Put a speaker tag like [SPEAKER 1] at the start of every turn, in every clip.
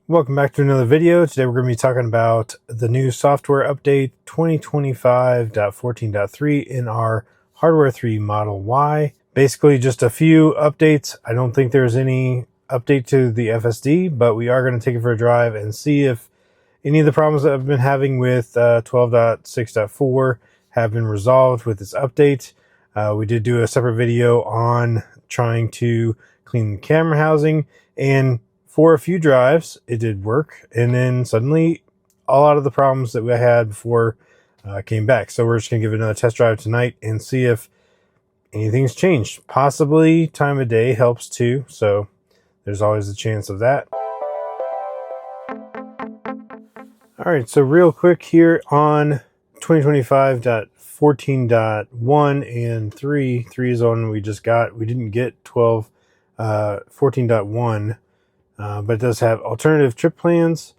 [SPEAKER 1] Welcome back to another video. Today we're going to be talking about the new software update 2025.14.3 in our Hardware 3 Model Y. Basically just a few updates. I don't think there's any update to the FSD, but we are going to take it for a drive and see if any of the problems that I've been having with 12.6.4 have been resolved with this update. We did do a separate video on trying to clean the camera housing, and for a few drives it did work, and then suddenly a lot of the problems that we had before came back. So we're just gonna give it another test drive tonight and see if anything's changed. Possibly time of day helps too, so there's always a chance of that. All right, so real quick here on 2025.14.1 and 3 is on we just got. We didn't get 14.1, but it does have alternative trip plans.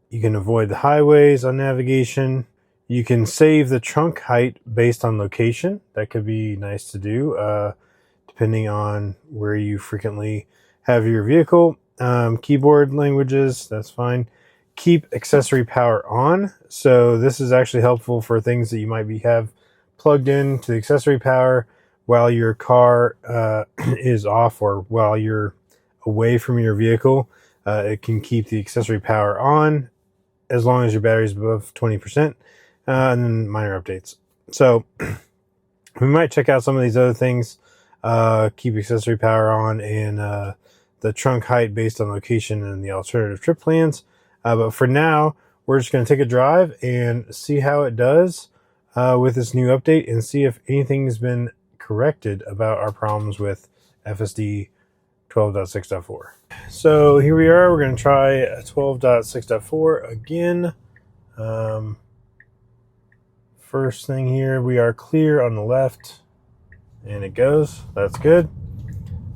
[SPEAKER 1] You can avoid the highways on navigation. You can save the trunk height based on location. That could be nice to do, depending on where you frequently have your vehicle. Keyboard languages, that's fine. Keep accessory power on. So this is actually helpful for things that you might have plugged in to the accessory power while your car is off, or while you're away from your vehicle. It can keep the accessory power on as long as your battery is above 20%, and then minor updates. So we might check out some of these other things. Keep accessory power on, and the trunk height based on location, and the alternative trip plans. But for now, we're just going to take a drive and see how it does with this new update, and see if anything's been corrected about our problems with FSD 12.6.4. So here we are. We're going to try 12.6.4 again. First thing here, we are clear on the left, and it goes. That's good.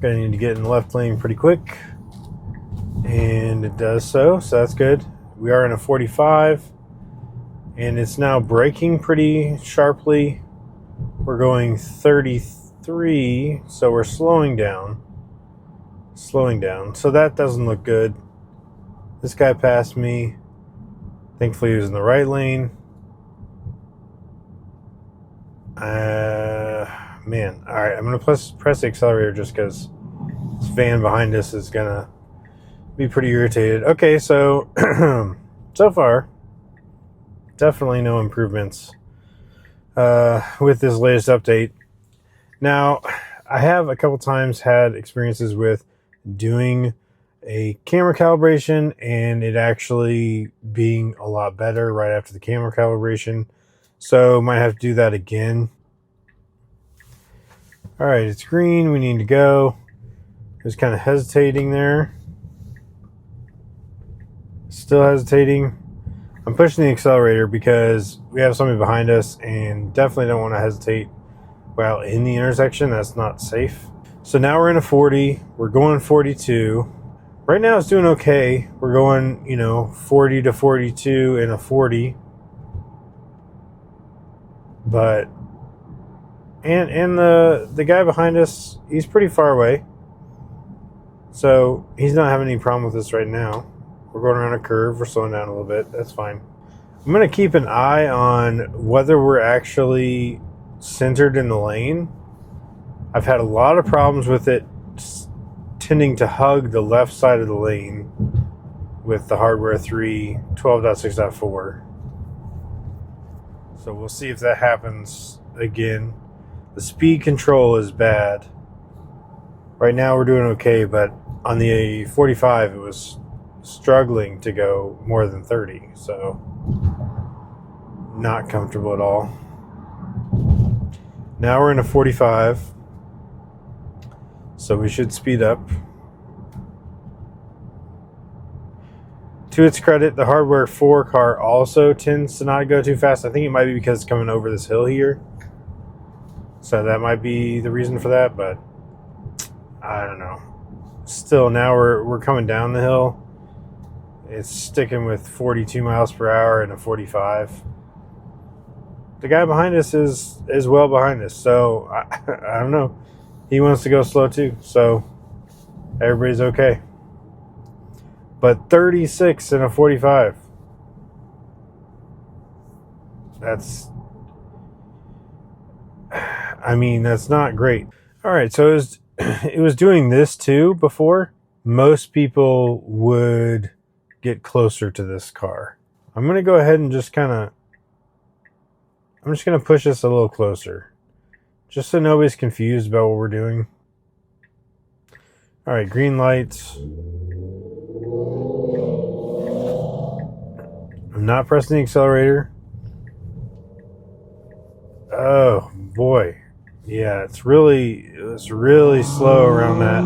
[SPEAKER 1] Going to need to get in the left lane pretty quick, and it does so that's good. We are in a 45, and it's now braking pretty sharply. We're going 33, so we're slowing down. So that doesn't look good. This guy passed me. Thankfully he was in the right lane. Man, all right, I'm gonna press the accelerator just because this van behind us is gonna be pretty irritated. Okay, so so far definitely no improvements with this latest update. Now, I have a couple times had experiences with doing a camera calibration and it actually being a lot better right after the camera calibration, so might have to do that again. All right, it's green, we need to go. Just kind of hesitating there. Still hesitating. I'm pushing the accelerator because we have somebody behind us and definitely don't want to hesitate while in the intersection. That's not safe. So now we're in a 40. We're going 42. Right now it's doing okay. We're going, 40 to 42 in a 40. But and the guy behind us, he's pretty far away. So he's not having any problem with this right now. We're going around a curve. We're slowing down a little bit. That's fine. I'm going to keep an eye on whether we're actually centered in the lane. I've had a lot of problems with it tending to hug the left side of the lane with the Hardware 3 12.6.4. So we'll see if that happens again. The speed control is bad. Right now we're doing okay, but on the 45 it was struggling to go more than 30, so not comfortable at all. Now we're in a 45, so we should speed up. To its credit, the Hardware 4 car also tends to not go too fast. I think it might be because it's coming over this hill here, so that might be the reason for that, but I don't know. Still, now we're coming down the hill. It's sticking with 42 miles per hour in a 45. The guy behind us is well behind us, so I don't know. He wants to go slow too, so everybody's okay. but 36 in a 45. That's not great. All right, so it was doing this too before. Most people would get closer to this car. I'm going to go ahead and I'm just going to push this a little closer, just so nobody's confused about what we're doing. All right, green lights. I'm not pressing the accelerator. Oh boy. Yeah, it was really slow around that.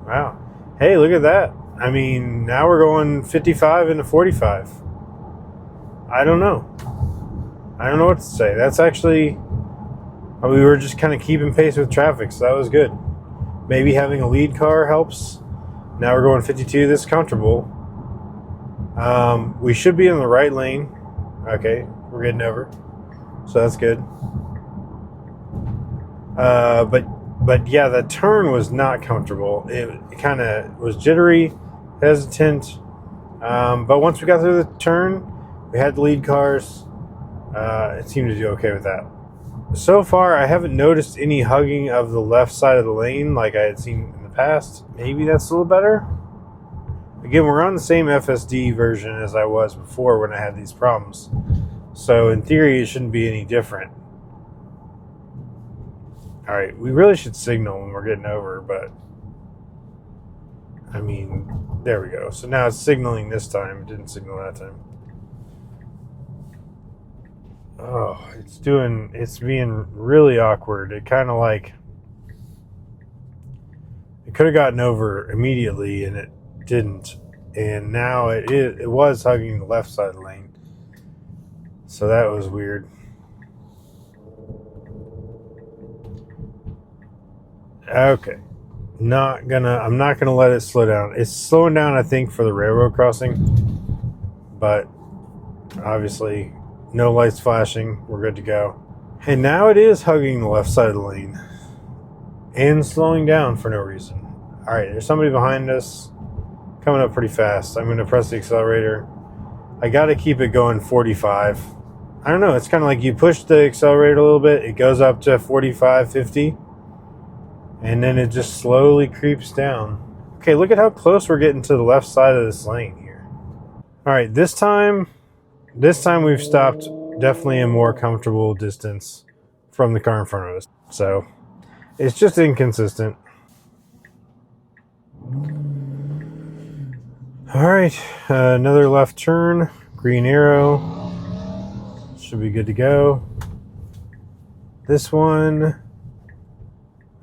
[SPEAKER 1] Wow. Hey, look at that. I mean, now we're going 55 into 45. I don't know what to say. That's actually, we were just kind of keeping pace with traffic, so that was good. Maybe having a lead car helps. Now we're going 52. This is comfortable. We should be in the right lane. Okay, we're getting over, so that's good. But yeah, the turn was not comfortable. It kind of was jittery, hesitant. But once we got through the turn, we had the lead cars. It seemed to do okay with that. So far, I haven't noticed any hugging of the left side of the lane like I had seen in the past. Maybe that's a little better. Again, we're on the same FSD version as I was before when I had these problems. So in theory, it shouldn't be any different. All right, we really should signal when we're getting over, but I mean, there we go. So now it's signaling this time. It didn't signal that time. Oh, it's being really awkward. It kind of like, it could have gotten over immediately and it didn't. And now it was hugging the left side of the lane. So that was weird. Okay. I'm not gonna let it slow down. It's slowing down, I think, for the railroad crossing. But obviously, no lights flashing. We're good to go. And now it is hugging the left side of the lane. And slowing down for no reason. Alright, there's somebody behind us. Coming up pretty fast. I'm going to press the accelerator. I got to keep it going 45. I don't know. It's kind of like you push the accelerator a little bit. It goes up to 45, 50. And then it just slowly creeps down. Okay, look at how close we're getting to the left side of this lane here. All right, this time we've stopped definitely a more comfortable distance from the car in front of us. So it's just inconsistent. All right, another left turn, green arrow. Should be good to go. This one,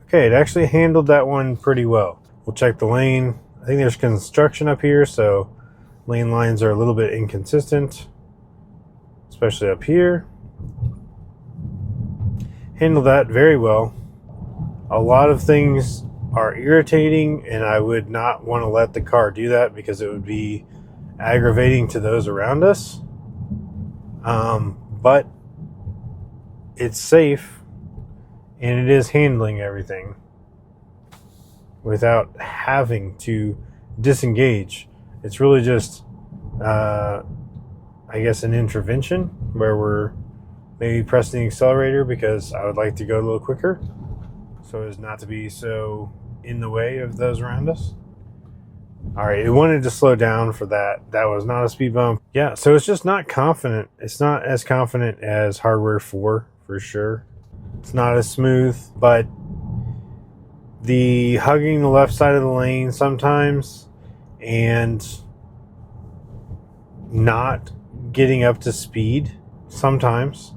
[SPEAKER 1] okay, it actually handled that one pretty well. We'll check the lane. I think there's construction up here, so lane lines are a little bit inconsistent, especially up here. Handled that very well. A lot of things are irritating, and I would not want to let the car do that because it would be aggravating to those around us. But it's safe, and it is handling everything without having to disengage. It's really just, I guess, an intervention where we're maybe pressing the accelerator because I would like to go a little quicker so as not to be so in the way of those around us. All right, it wanted to slow down for that. That was not a speed bump. Yeah, so it's just not confident. It's not as confident as Hardware 4 for sure. It's not as smooth, but the hugging the left side of the lane sometimes and not getting up to speed sometimes.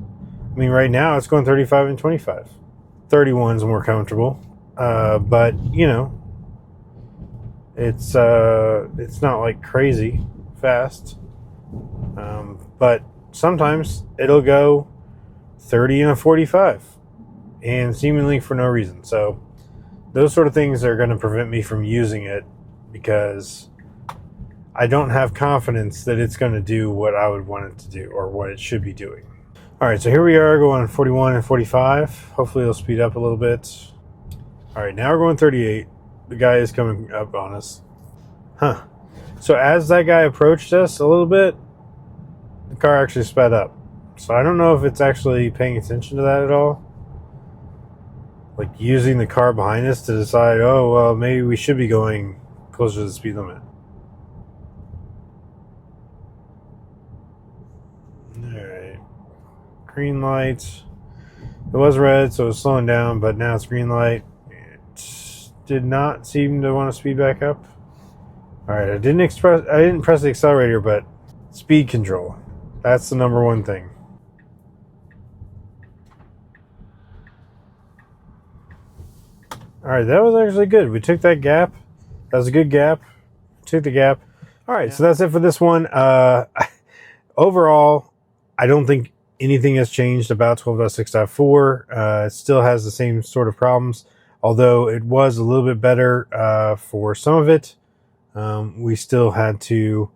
[SPEAKER 1] I mean, right now it's going 35 and 25. 31's more comfortable. But, you know, it's not like crazy fast. But sometimes it'll go 30 and a 45 and seemingly for no reason. So those sort of things are going to prevent me from using it because I don't have confidence that it's going to do what I would want it to do or what it should be doing. All right, so here we are going 41 and 45. Hopefully it'll speed up a little bit. All right, now we're going 38. The guy is coming up on us. Huh. So as that guy approached us a little bit, the car actually sped up. So I don't know if it's actually paying attention to that at all. Like using the car behind us to decide, oh, well, maybe we should be going closer to the speed limit. Alright. Green light. It was red, so it was slowing down, but now it's green light. It did not seem to want to speed back up. Alright, I didn't press the accelerator, but speed control. That's the number one thing. Alright, that was actually good. We took that gap. That was a good gap. Took the gap. Alright, so that's it for this one. Overall, I don't think anything has changed about 12.6.4. It still has the same sort of problems, although it was a little bit better for some of it. We still had to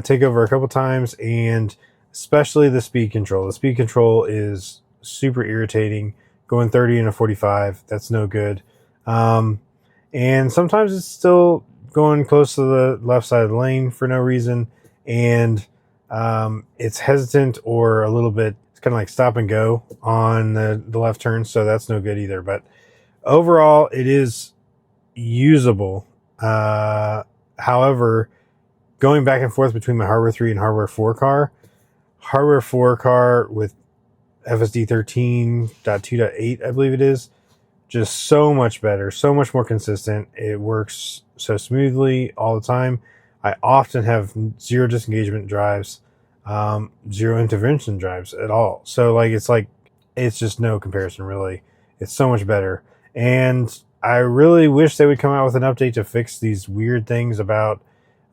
[SPEAKER 1] take over a couple times, and especially the speed control. The speed control is super irritating. Going 30 and a 45, that's no good. And sometimes it's still going close to the left side of the lane for no reason, and it's hesitant or a little bit, it's kind of like stop and go on the left turn, so that's no good either. But overall, it is usable. However, going back and forth between my Hardware 3 and Hardware 4 car, Hardware 4 car with FSD 13.2.8, I believe it is, just so much better, so much more consistent. It works so smoothly all the time. I often have zero disengagement drives, zero intervention drives at all. So it's just no comparison, really. It's so much better. And I really wish they would come out with an update to fix these weird things about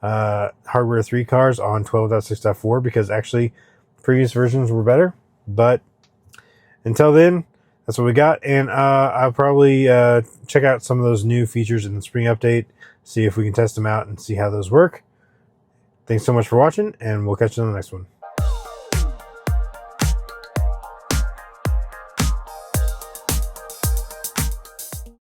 [SPEAKER 1] Hardware 3 cars on 12.6.4, because actually previous versions were better. But until then, that's what we got. And I'll probably check out some of those new features in the spring update, see if we can test them out and see how those work. Thanks so much for watching, and we'll catch you on the next one.